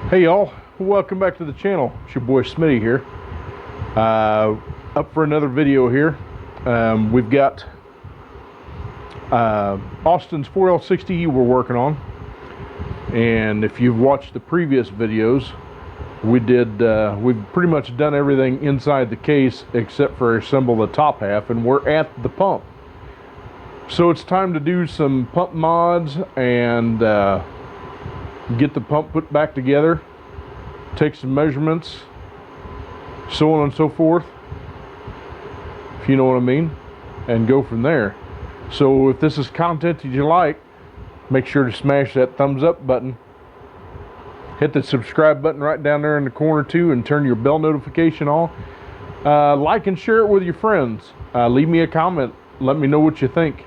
Hey y'all, welcome back to the channel. It's your boy Smitty here. Up for another video here. We've got Austin's 4L60 we're working on. And if you've watched the previous videos, we've pretty much done everything inside the case except for assemble the top half, and we're at the pump. So it's time to do some pump mods and get the pump put back together, take some measurements, so on and so forth, if you know what I mean, and go from there. So if this is content that you like, make sure to smash that thumbs up button, hit the subscribe button right down there in the corner too, and turn your bell notification on. Like and share it with your friends. Leave me a comment, let me know what you think.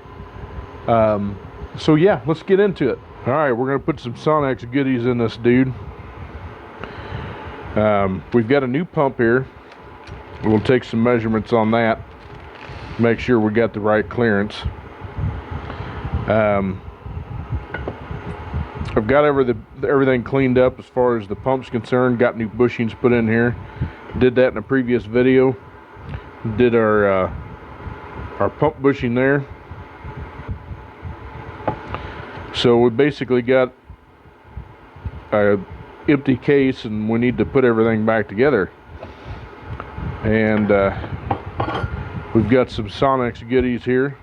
So yeah, let's get into it. Alright, we're going to put some Sonnax goodies in this dude. We've got a new pump here. We'll take some measurements on that, make sure we got the right clearance. I've got everything cleaned up as far as the pump's concerned. Got new bushings put in here. Did that in a previous video. Did our pump bushing there. So we basically got a empty case, and we need to put everything back together. And we've got some Sonnax goodies here.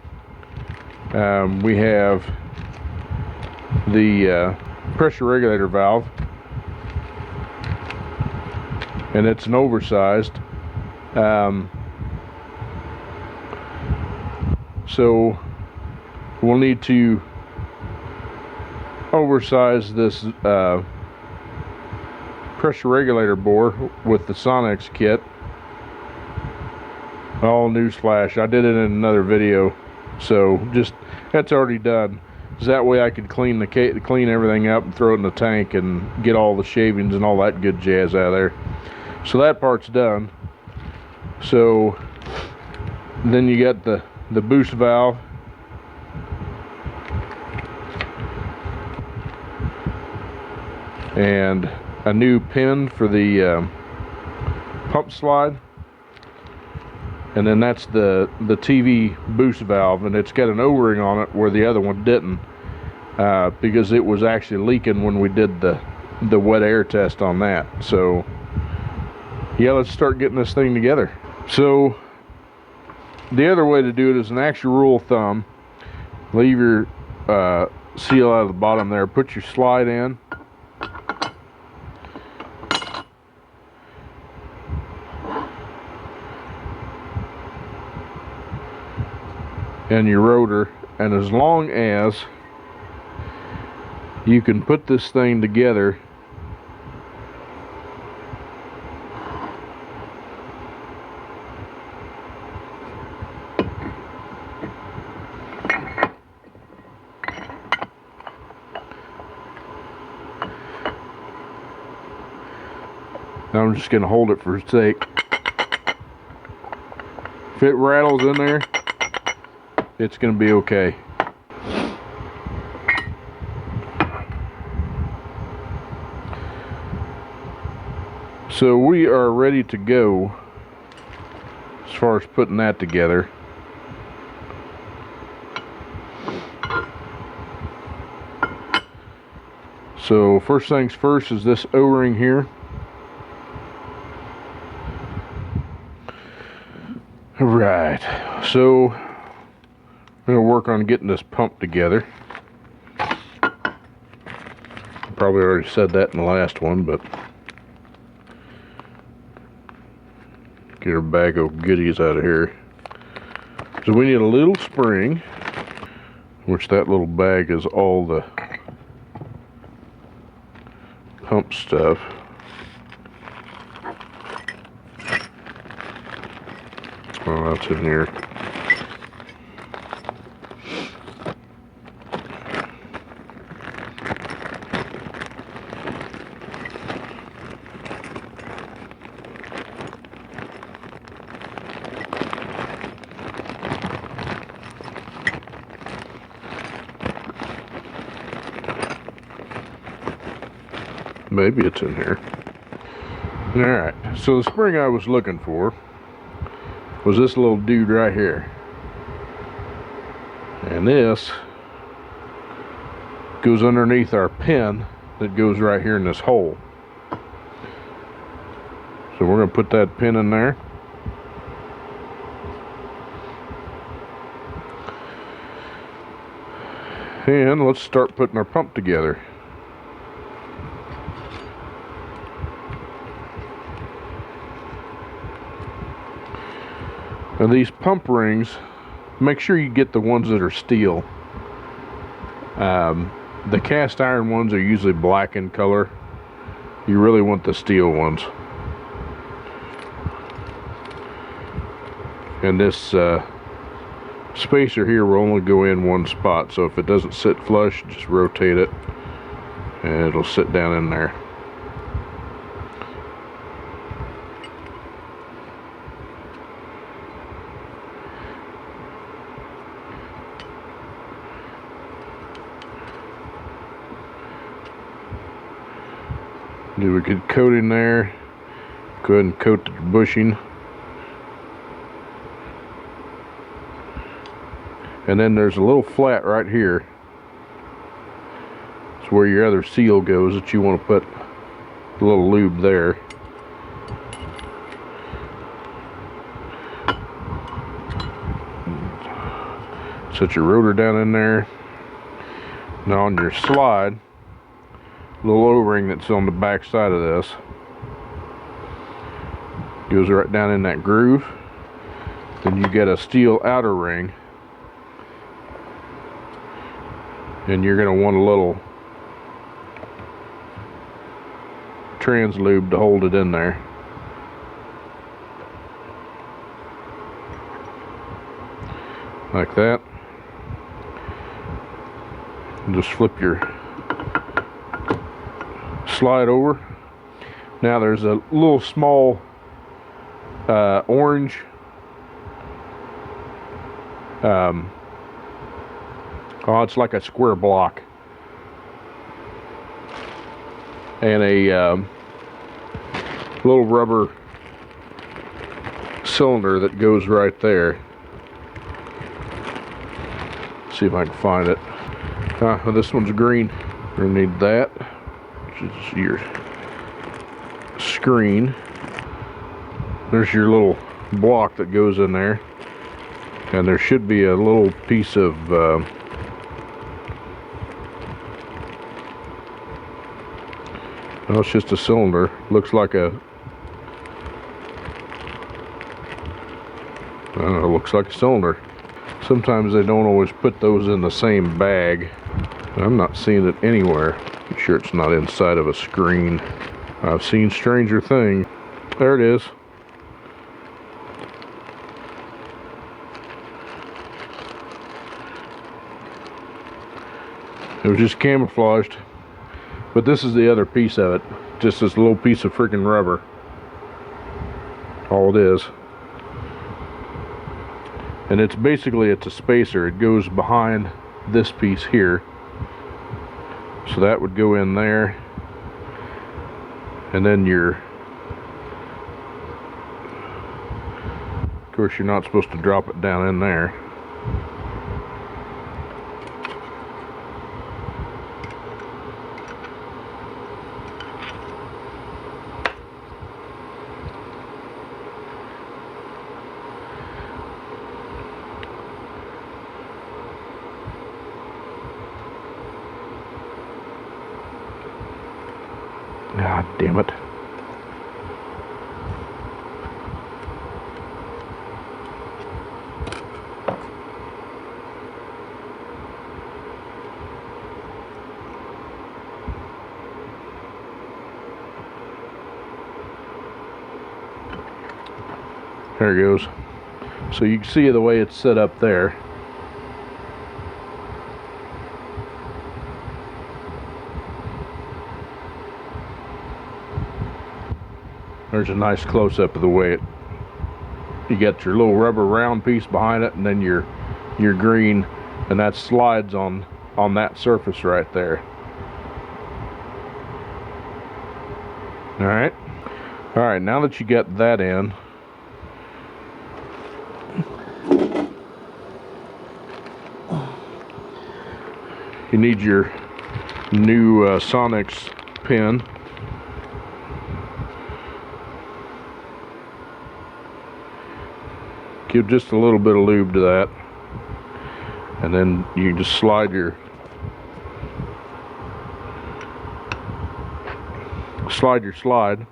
We have the pressure regulator valve, and it's an oversized. So we'll need to oversize this pressure regulator bore with the Sonnax kit. All newsflash, I did it in another video, so just that's already done. So that way I could clean everything up and throw it in the tank and get all the shavings and all that good jazz out of there. So that part's done. So then you got the boost valve, and a new pin for the pump slide, and then that's the TV boost valve, and it's got an O-ring on it where the other one didn't, because it was actually leaking when we did the wet air test on that. So yeah, let's start getting this thing together. So the other way to do it is an actual rule of thumb. Leave your seal out of the bottom there, put your slide in, and your rotor, and as long as you can put this thing together now, I'm just going to hold it for a sec. If it rattles in there, it's going to be okay. So we are ready to go as far as putting that together. So first things first is this O-ring here. Right, so I'm going to work on getting this pump together. Probably already said that in the last one, but get our bag of goodies out of here. So we need a little spring, which that little bag is all the pump stuff. Oh, that's in here. Maybe it's in here. Alright, so the spring I was looking for was this little dude right here. And this goes underneath our pin that goes right here in this hole. So we're going to put that pin in there. And let's start putting our pump together. Now these pump rings, make sure you get the ones that are steel. The cast iron ones are usually black in color. You really want the steel ones. And this spacer here will only go in one spot, so if it doesn't sit flush, just rotate it and it'll sit down in there. Do a good coat in there. Go ahead and coat the bushing. And then there's a little flat right here. It's where your other seal goes that you want to put a little lube there. Set your rotor down in there. Now on your slide, little O-ring that's on the back side of this goes right down in that groove. Then you get a steel outer ring, and you're going to want a little trans lube to hold it in there. Like that. And just flip your slide over. Now there's a little small orange it's like a square block, and a little rubber cylinder that goes right there. See if I can find it. This one's green. We're gonna need that, which is your screen. There's your little block that goes in there, and there should be a little piece of well, it's just a cylinder. Looks like a, I don't know, looks like a cylinder. Sometimes they don't always put those in the same bag. I'm not seeing it anywhere. I'm sure it's not inside of a screen. I've seen stranger things. There it is. It was just camouflaged. But this is the other piece of it. Just this little piece of freaking rubber. All it is. And it's basically, it's a spacer. It goes behind this piece here. So that would go in there. And then of course you're not supposed to drop it down in there. God damn it. There it goes. So you can see the way it's set up there. There's a nice close-up of the way you got your little rubber round piece behind it, and then your green, and that slides on that surface right there. Alright. Alright, now that you got that in, you need your new Sonnax pin. Give just a little bit of lube to that, and then you can just slide your slide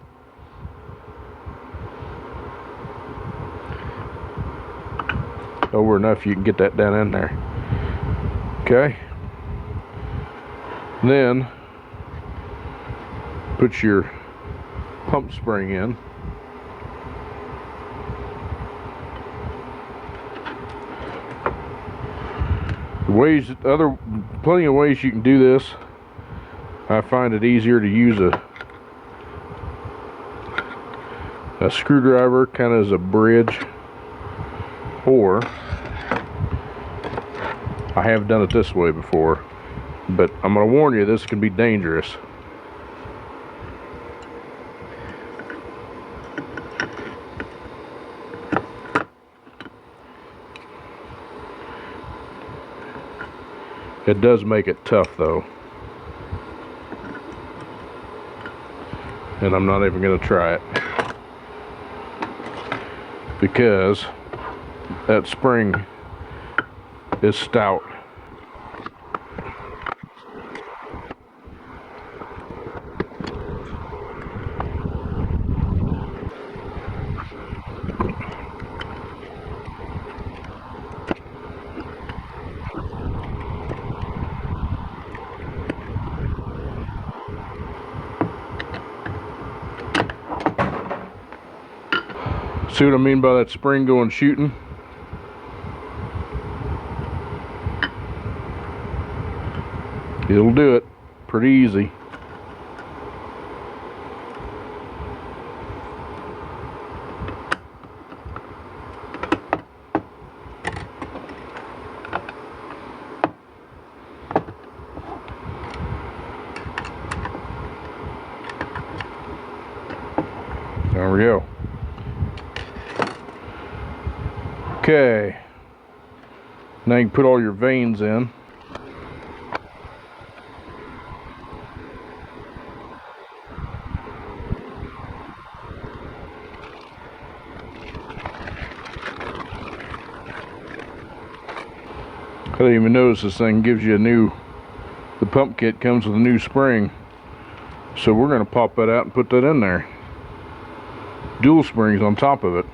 over enough you can get that down in there. Okay, then put your pump spring in. Plenty of ways you can do this. I find it easier to use a screwdriver kind of as a bridge, or I have done it this way before, but I'm going to warn you, this can be dangerous. It does make it tough though, and I'm not even going to try it because that spring is stout. See what I mean by that spring going shooting? It'll do it pretty easy. There we go. Okay, now you can put all your vanes in. I didn't even notice this thing gives you the pump kit comes with a new spring. So we're going to pop that out and put that in there. Dual springs on top of it.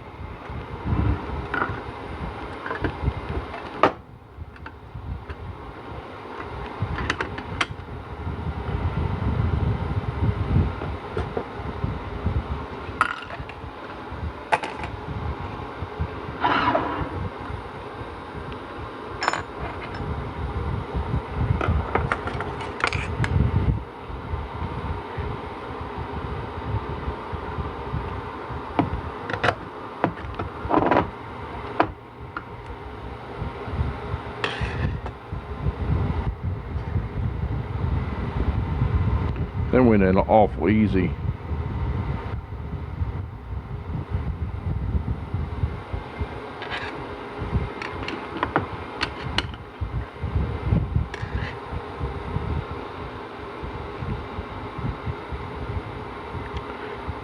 That went in awful easy.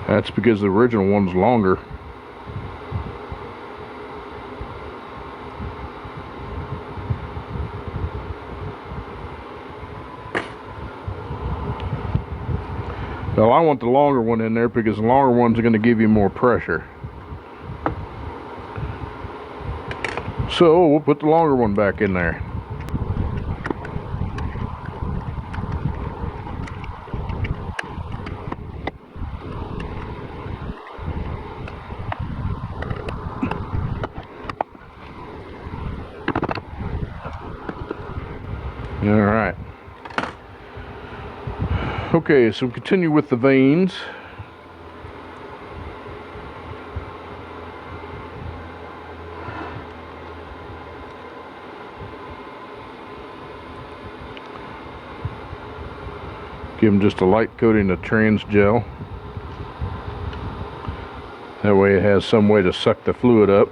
That's because the original one's longer. Well, I want the longer one in there because the longer ones are going to give you more pressure. So we'll put the longer one back in there. All right. Okay, so continue with the vanes. Give them just a light coating of trans gel. That way it has some way to suck the fluid up.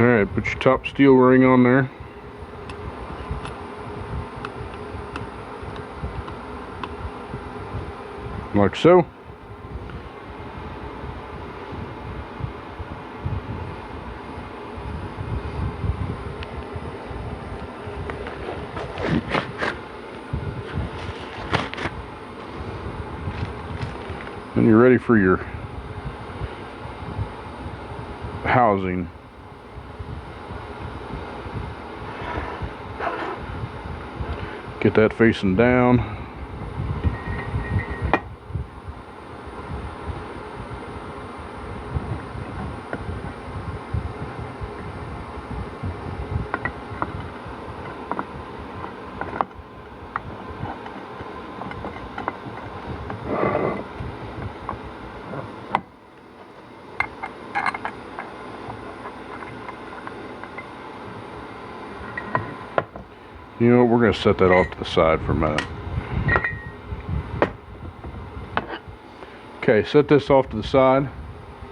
Alright, put your top steel ring on there. Like so. And you're ready for your housing. Get that facing down. You know what, we're going to set that off to the side for a minute. Okay, set this off to the side.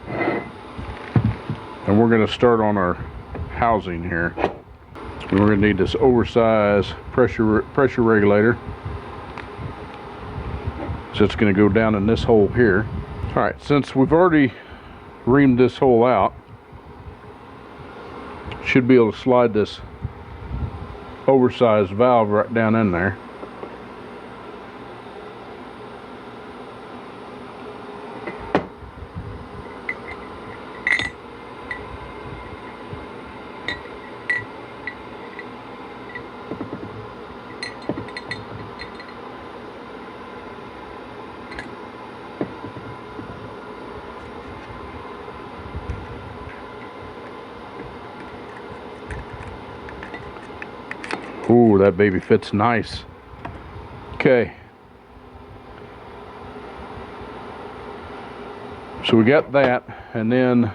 And we're going to start on our housing here. And we're going to need this oversized pressure regulator. So it's going to go down in this hole here. Alright, since we've already reamed this hole out, should be able to slide this oversized valve right down in there. Ooh, that baby fits nice. Okay. So we got that, and then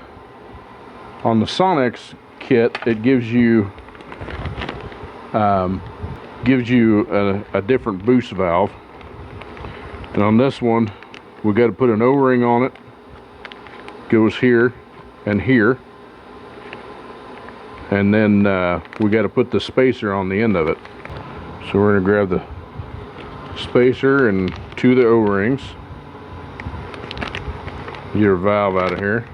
on the Sonnax kit, it gives you a different boost valve. And on this one, we got to put an O-ring on it. Goes here and here. And then we got to put the spacer on the end of it. So we're going to grab the spacer and two of the O-rings. Get our valve out of here.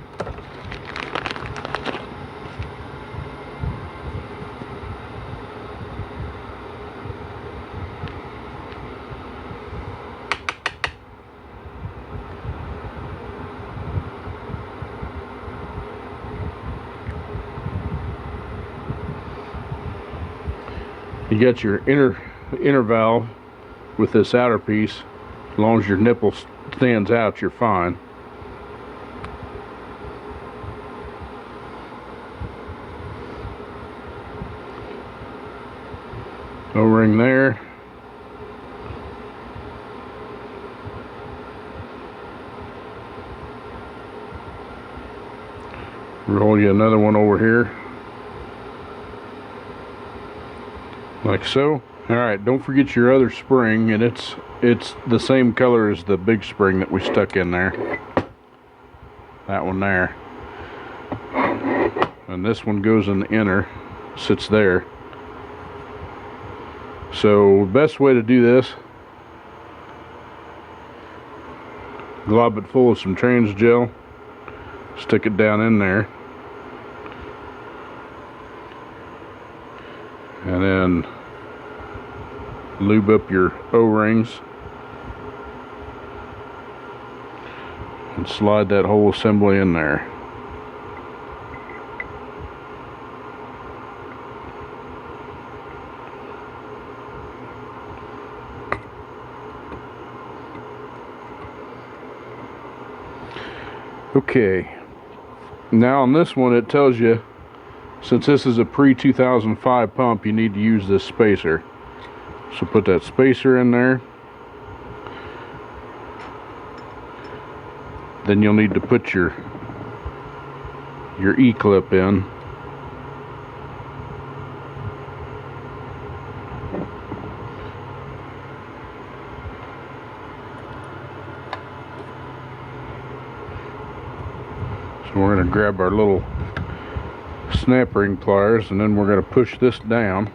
You got your inner valve with this outer piece. As long as your nipple stands out, you're fine. O-ring there. Roll you another one over here. Like so. Alright, don't forget your other spring, and it's the same color as the big spring that we stuck in there. That one there. And this one goes in the inner, sits there. So the best way to do this, glob it full of some trans gel, stick it down in there, and then lube up your O-rings and slide that whole assembly in there. Okay, now on this one it tells you, since this is a pre-2005 pump, you need to use this spacer. So put that spacer in there. Then you'll need to put your E-clip in. So we're going to grab our little snap ring pliers, and then we're going to push this down.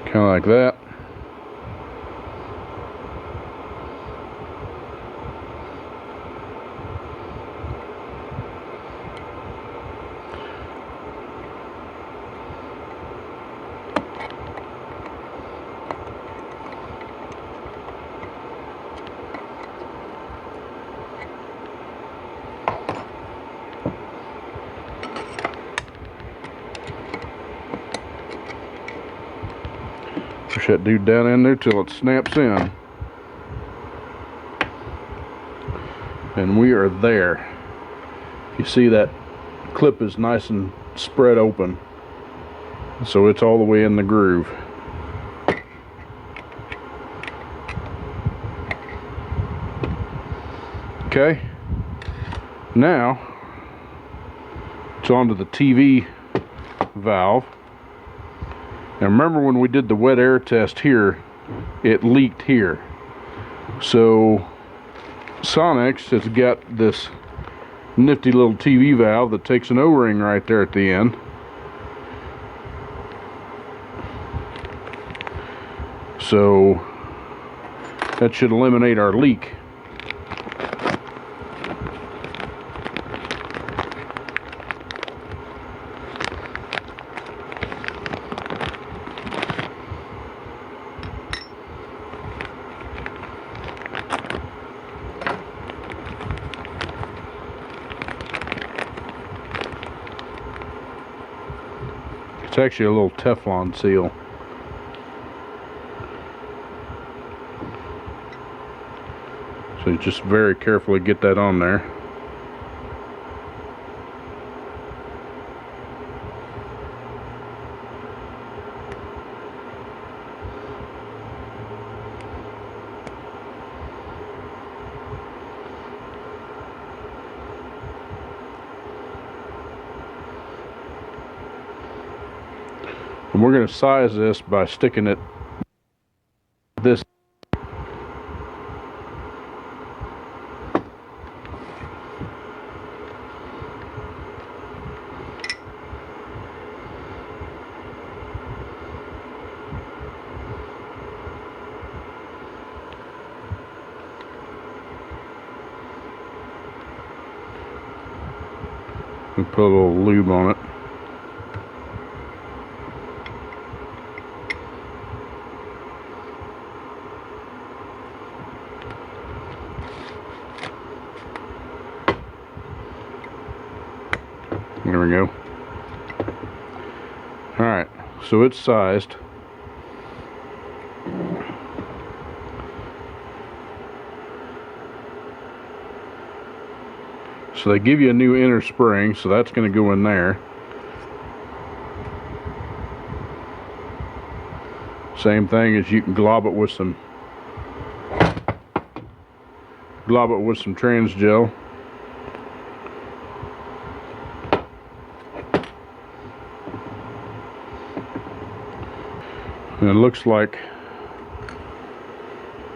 Kind of like that. Push that dude down in there till it snaps in. And we are there. You see that clip is nice and spread open, so it's all the way in the groove. Okay, now it's onto the TV valve. Now remember, when we did the wet air test here, it leaked here. So Sonnax has got this nifty little TV valve that takes an O-ring right there at the end. So that should eliminate our leak. It's actually a little Teflon seal. So you just very carefully get that on there. And we're going to size this by sticking it this. And put a little lube on it. There we go. Alright, so it's sized. So they give you a new inner spring, so that's going to go in there. Same thing as you can glob it with some trans gel. And it looks like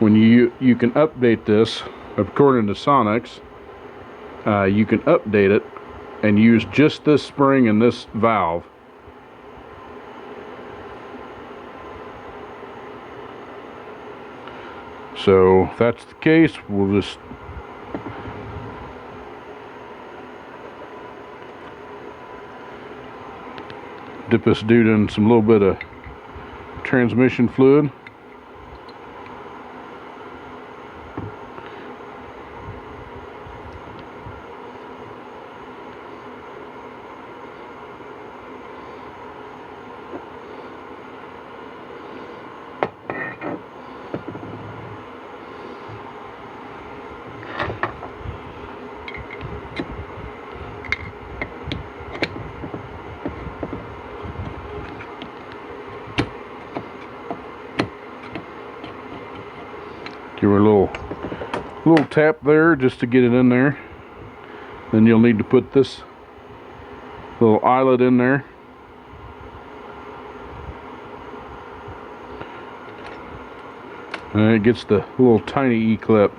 when you can update this, according to Sonnax, you can update it and use just this spring and this valve. So if that's the case, we'll just dip this dude in some little bit of transmission fluid. Give her a little tap there just to get it in there. Then you'll need to put this little eyelet in there. And it gets the little tiny E-clip.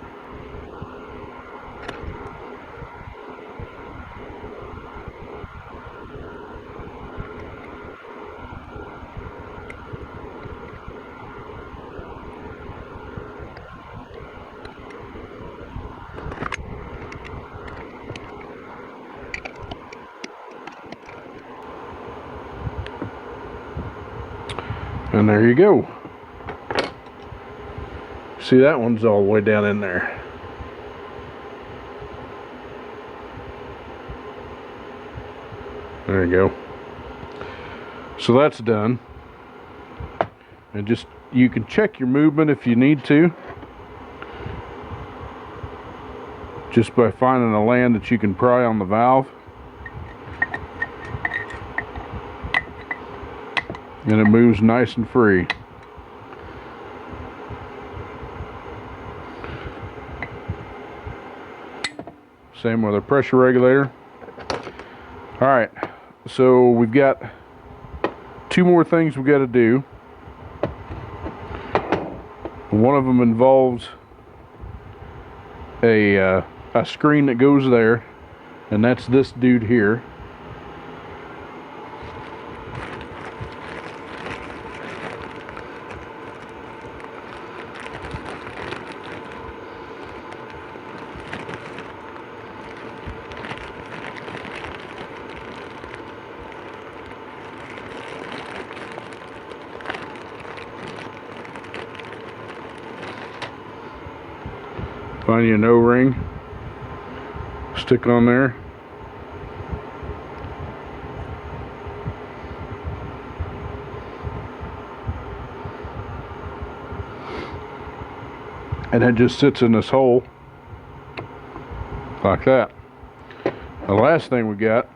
And there you go. See, that one's all the way down in there. There you go. So that's done. And just, you can check your movement if you need to, just by finding a land that you can pry on the valve. And it moves nice and free. Same with a pressure regulator. Alright, so we've got 2 more things we've got to do. One of them involves a screen that goes there, and that's this dude here. Find you an O-ring, stick on there. And it just sits in this hole like that. The last thing we got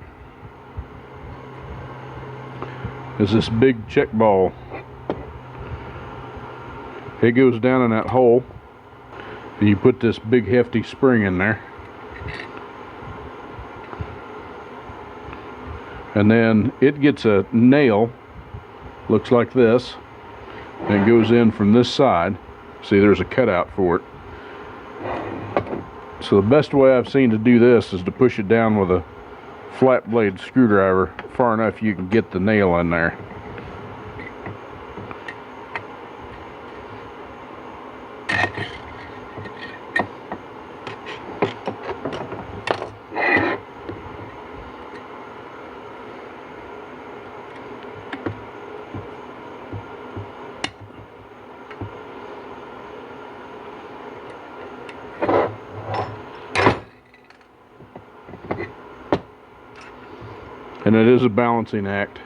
is this big check ball. It goes down in that hole. And you put this big hefty spring in there, and then it gets a nail, looks like this, and it goes in from this side. See, there's a cutout for it. So the best way I've seen to do this is to push it down with a flat blade screwdriver far enough you can get the nail in there. And it is a balancing act.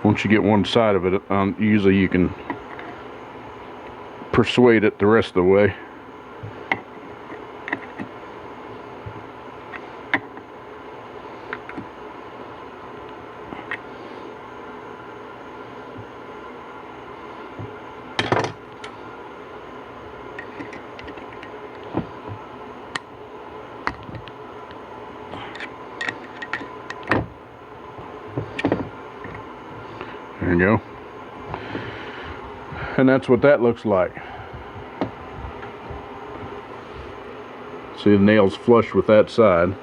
Once you get one side of it, usually you can persuade it the rest of the way. There you go. And that's what that looks like. See, the nail's flush with that side.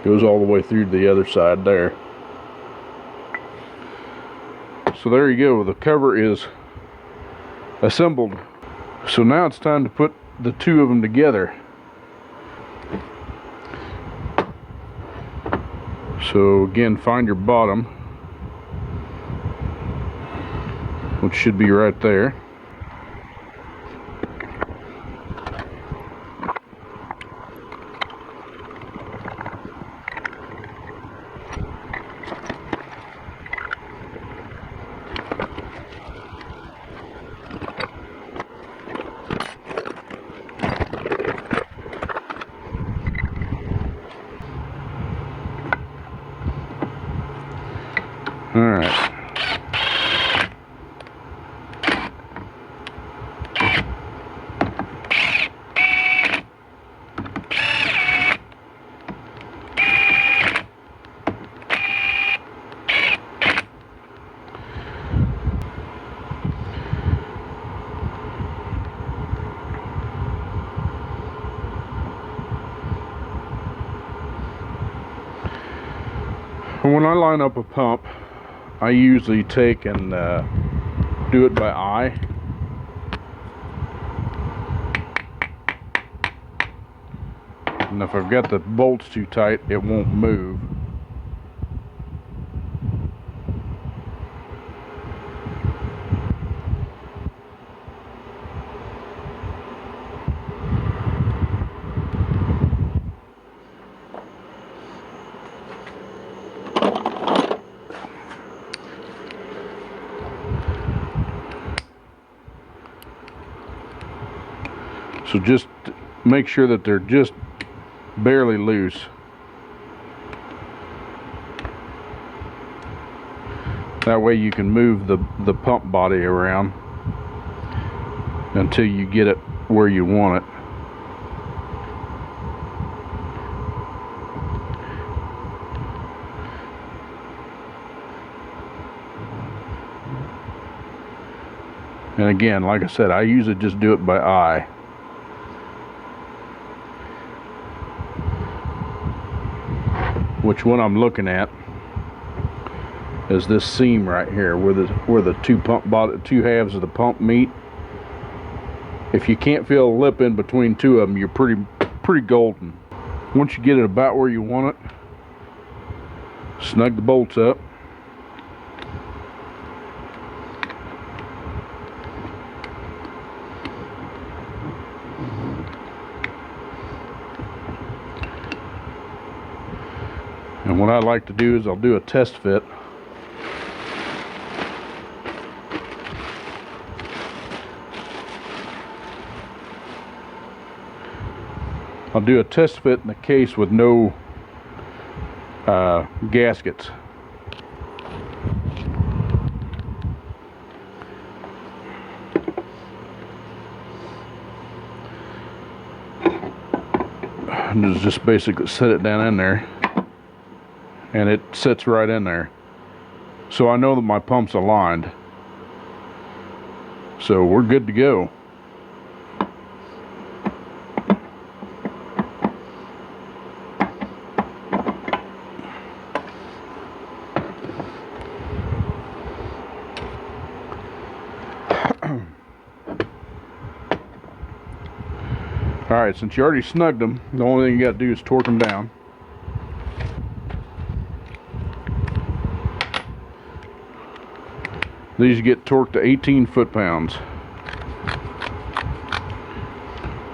Goes all the way through to the other side there. So there you go. The cover is assembled. So now it's time to put the 2 of them together. So again, find your bottom, which should be right there. All right. When I line up a pump, I usually take and do it by eye. And if I've got the bolts too tight, it won't move. So just make sure that they're just barely loose. That way you can move the pump body around until you get it where you want it. And again, like I said, I usually just do it by eye. Which one I'm looking at is this seam right here where the two halves of the pump meet. If you can't feel a lip in between two of them, you're pretty golden. Once you get it about where you want it, snug the bolts up. And what I like to do is I'll do a test fit. I'll do a test fit in the case with no gaskets. And just basically set it down in there. And it sits right in there. So I know that my pump's aligned. So we're good to go. Alright, since you already snugged them, the only thing you got to do is torque them down. These get torqued to 18 foot-pounds.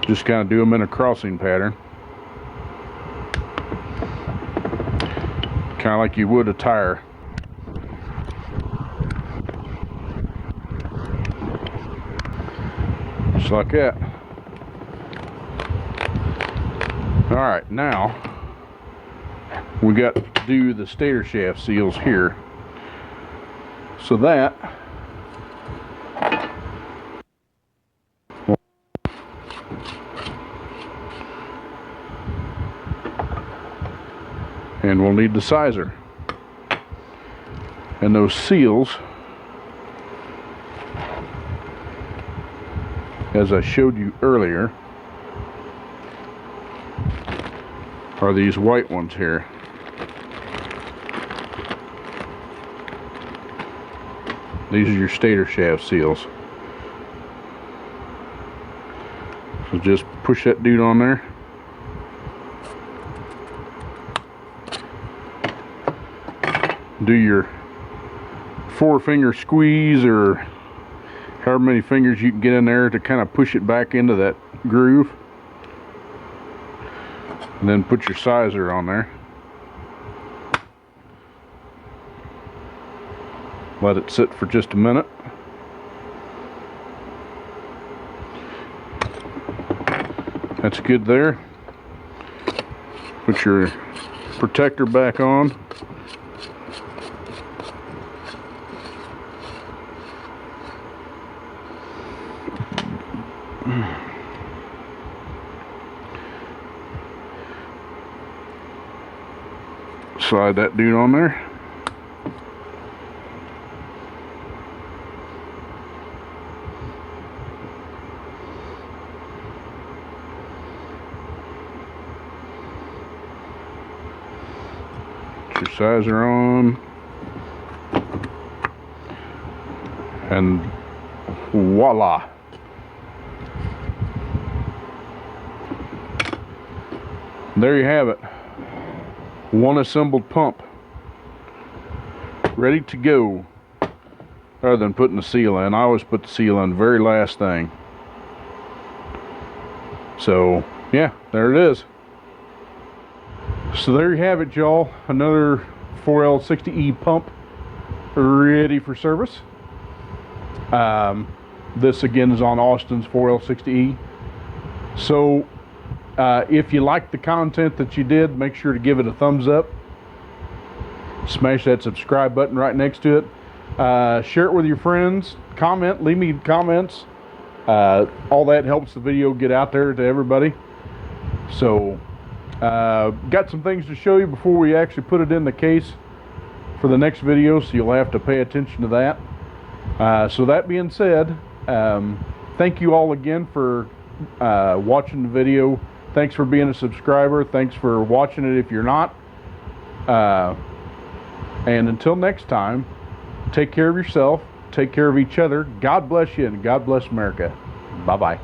Just kind of do them in a crossing pattern. Kind of like you would a tire. Just like that. Alright, now we got to do the stator shaft seals here. So that and we'll need the sizer. And those seals, as I showed you earlier, are these white ones here. These are your stator shaft seals. So just push that dude on there. Do your 4-finger squeeze, or however many fingers you can get in there to kind of push it back into that groove. And then put your sizer on there. Let it sit for just a minute. That's good there. Put your protector back on. Slide that dude on there. Your sizer on, and voila. There you have it. One assembled pump. Ready to go. Other than putting the seal in. I always put the seal in very last thing. So, yeah, there it is. So there you have it, y'all. Another 4L60E pump ready for service. This again is on Austin's 4L60E. So if you liked the content that you did, make sure to give it a thumbs up. Smash that subscribe button right next to it. Share it with your friends. Comment, leave me comments. All that helps the video get out there to everybody. So got some things to show you before we actually put it in the case for the next video, so you'll have to pay attention to that. So that being said, thank you all again for watching the video. Thanks for being a subscriber. Thanks for watching it if you're not. And until next time, take care of yourself, take care of each other. God bless you, and God bless America. Bye-bye.